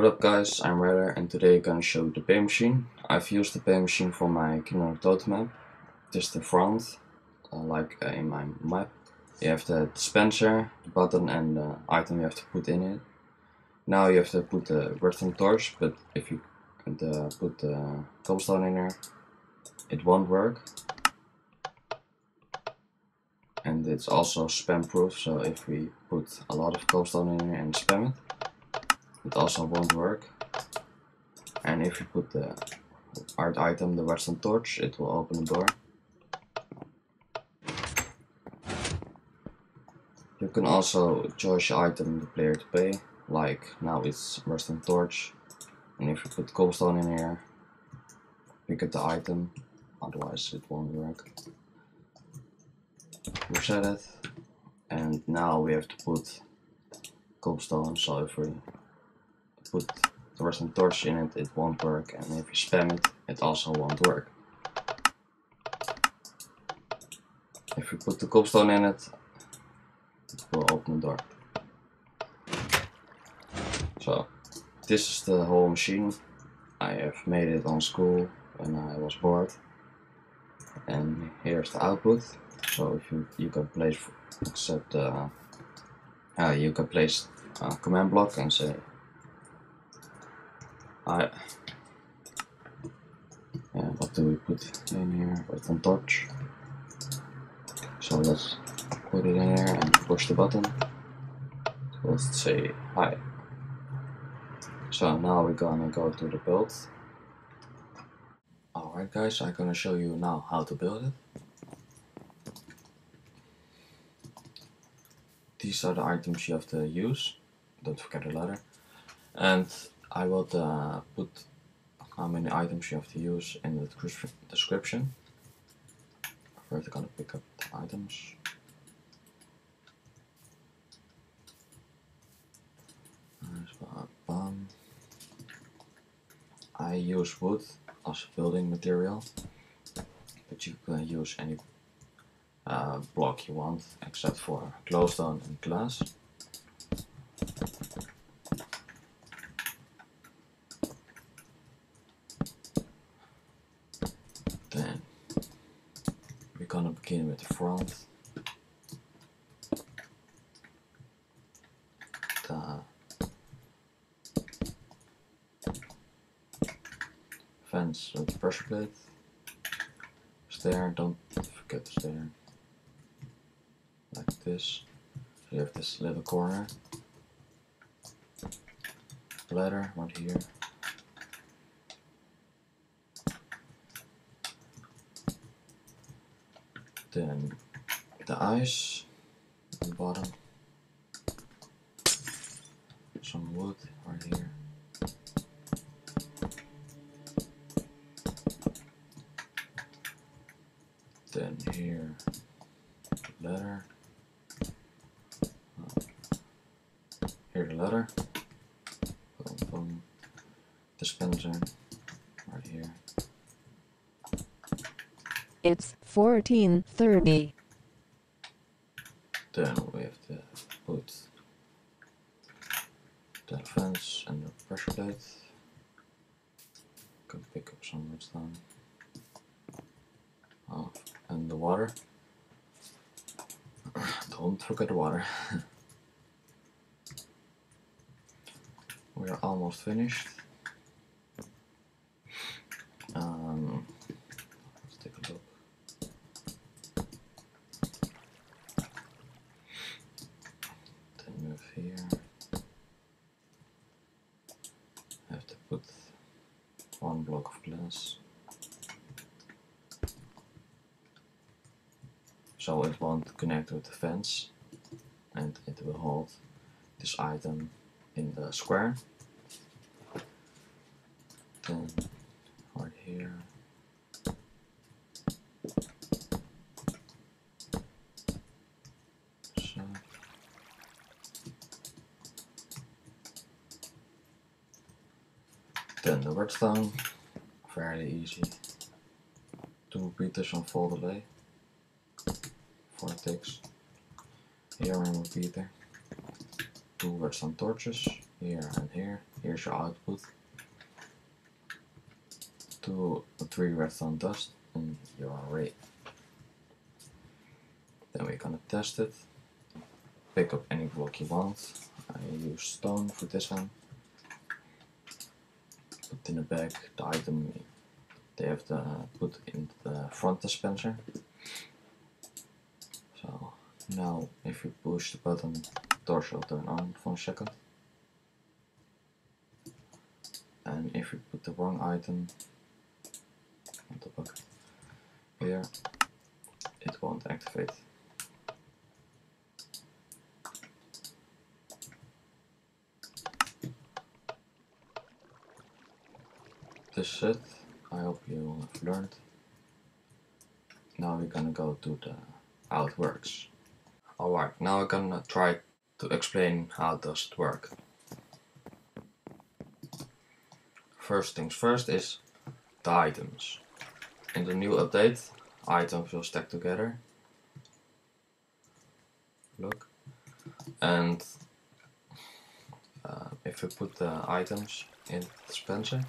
What up guys, I'm Ryder and today I'm gonna show you the pay machine. I've used the pay machine for my Kino der Toten map. This is the front, in my map. You have the dispenser, the button and the item you have to put in it. Now you have to put the redstone torch, but if you put the cobblestone in there, it won't work. And it's also spam proof, so if we put a lot of cobblestone in here and spam it also won't work. And if you put the art item, the redstone torch, it will open the door. You can also choose your item the player to pay, like now it's redstone torch, and if you put cobblestone in here, pick up the item, otherwise it won't work. Reset it, and now we have to put cobblestone, so if we put the redstone torch in it, it won't work, and if you spam it, it also won't work. If you put the cobblestone in it, it will open the door. So, this is the whole machine. I have made it on school when I was bored. And here's the output. So if you can place you can place a command block and say what do we put in here? Redstone torch. So let's put it in here and push the button. So let's say hi. So now we're gonna go to the build. Alright guys, I'm gonna show you now how to build it. These are the items you have to use. Don't forget the ladder. And I will put how many items you have to use in the description. First I'm gonna pick up the items. I use wood as building material, but you can use any block you want except for glowstone and glass. Then we're gonna begin with the front. The fence with the pressure plate. Stair, don't forget the stair. Like this. So you have this little corner. Ladder right here. Then the ice at the bottom. Some wood right here. Then here, the ladder. Here the ladder. Boom, boom. Dispenser right here. It's 14:30. Then we have to put the fence and the pressure plate. Can pick up some redstone. Oh, and the water. Don't forget the water. We are almost finished. Let's take a look. Then move here. Have to put one block of glass. So it won't connect with the fence, and it will hold this item in the square. Then right here. So. Then the redstone, fairly easy. 2 repeaters on full delay. 4 ticks. Here one repeater. 2 redstone torches, here and here. Here's your output. 2 or 3 redstone dust, and you're ready. Then we're gonna test it. Pick up any block you want. I use stone for this one. Put in the bag the item they have to put in the front dispenser. So now if you push the button, the torch will turn on for a second. And if you put the wrong item on the bucket here, it won't activate. This is it. I hope you have learned. Now we're gonna go to how it works. Alright, now I'm gonna try to explain how does it work. First things first is the items. In the new update, items will stack together. Look. And if you put the items in the dispenser,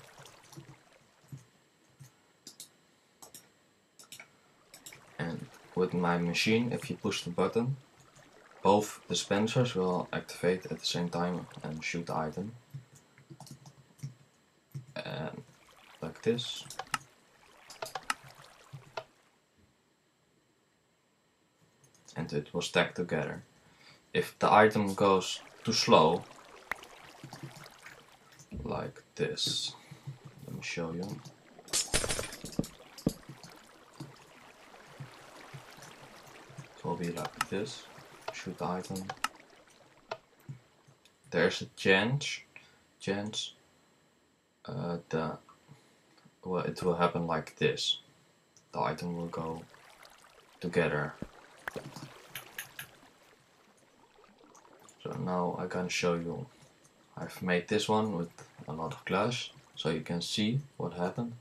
and with my machine, if you push the button, both dispensers will activate at the same time and shoot the item. And like this. And it will stack together. If the item goes too slow, like this, let me show you. It will be like this. Shoot the item. There's a chance it will happen like this. The item will go together. So now I can show you. I've made this one with a lot of glass, so you can see what happened.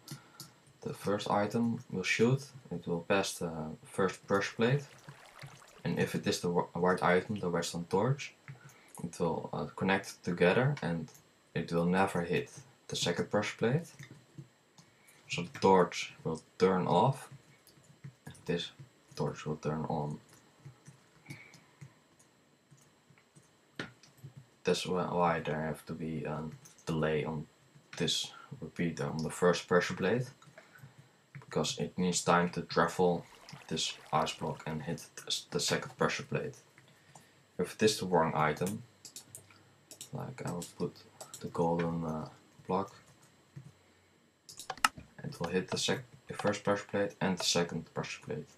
The first item will shoot, it will pass the first pressure plate, and if it is the right item, the redstone torch, it will connect together and it will never hit the second pressure plate. So the torch will turn off, and this torch will turn on. That's why there have to be a delay on this repeater on the first pressure plate, because it needs time to travel this ice block and hit the second pressure plate. If it is the wrong item, like I will put the golden block, it will hit the first pressure plate and the second pressure plate.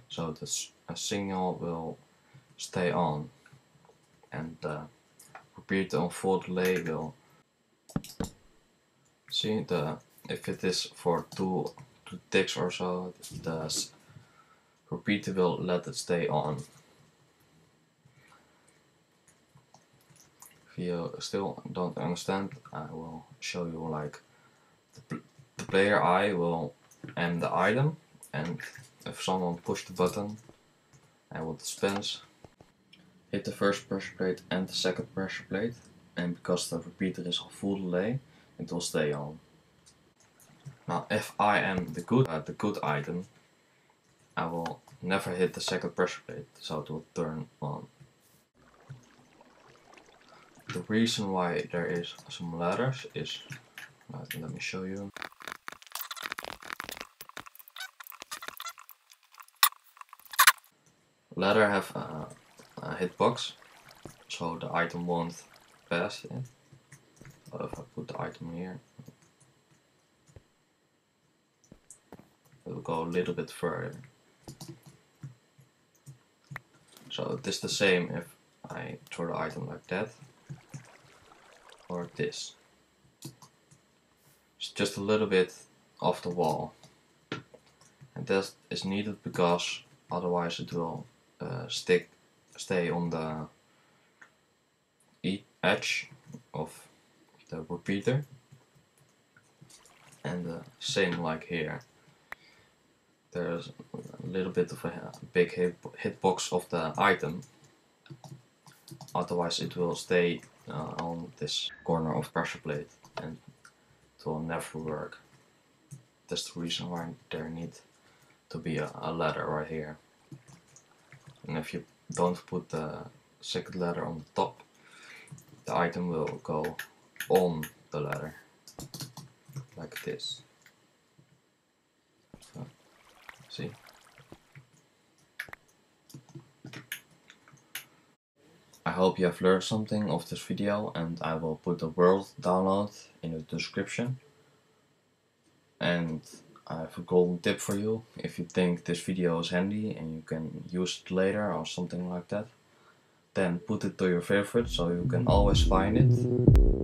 So this signal will stay on, and repeater on full delay will see if it is for two ticks or so, the repeater will let it stay on. If you still don't understand, I will show you like the player eye will aim the item, and if someone push the button, I will dispense, hit the first pressure plate and the second pressure plate, and because the repeater is on full delay, it will stay on. Now if I am the good item, I will never hit the second pressure plate, so it will turn on. The reason why there is some ladders is, let me show you. Ladder have a hitbox, so the item won't pass it. So if I put the item here, it will go a little bit further. So it is the same if I throw the item like that, or this. It's just a little bit off the wall. And that is needed because otherwise it will stay on the edge of the repeater. And same like here. There's a little bit of a big hitbox of the item. otherwise it will stay on this corner of pressure plate and it will never work. That's the reason why there needs to be a ladder right here. And if you don't put the second ladder on the top, the item will go on the ladder, like this. So, see? I hope you have learned something of this video, and I will put the world download in the description. And I have a golden tip for you. If you think this video is handy and you can use it later or something like that, then put it to your favorite so you can always find it.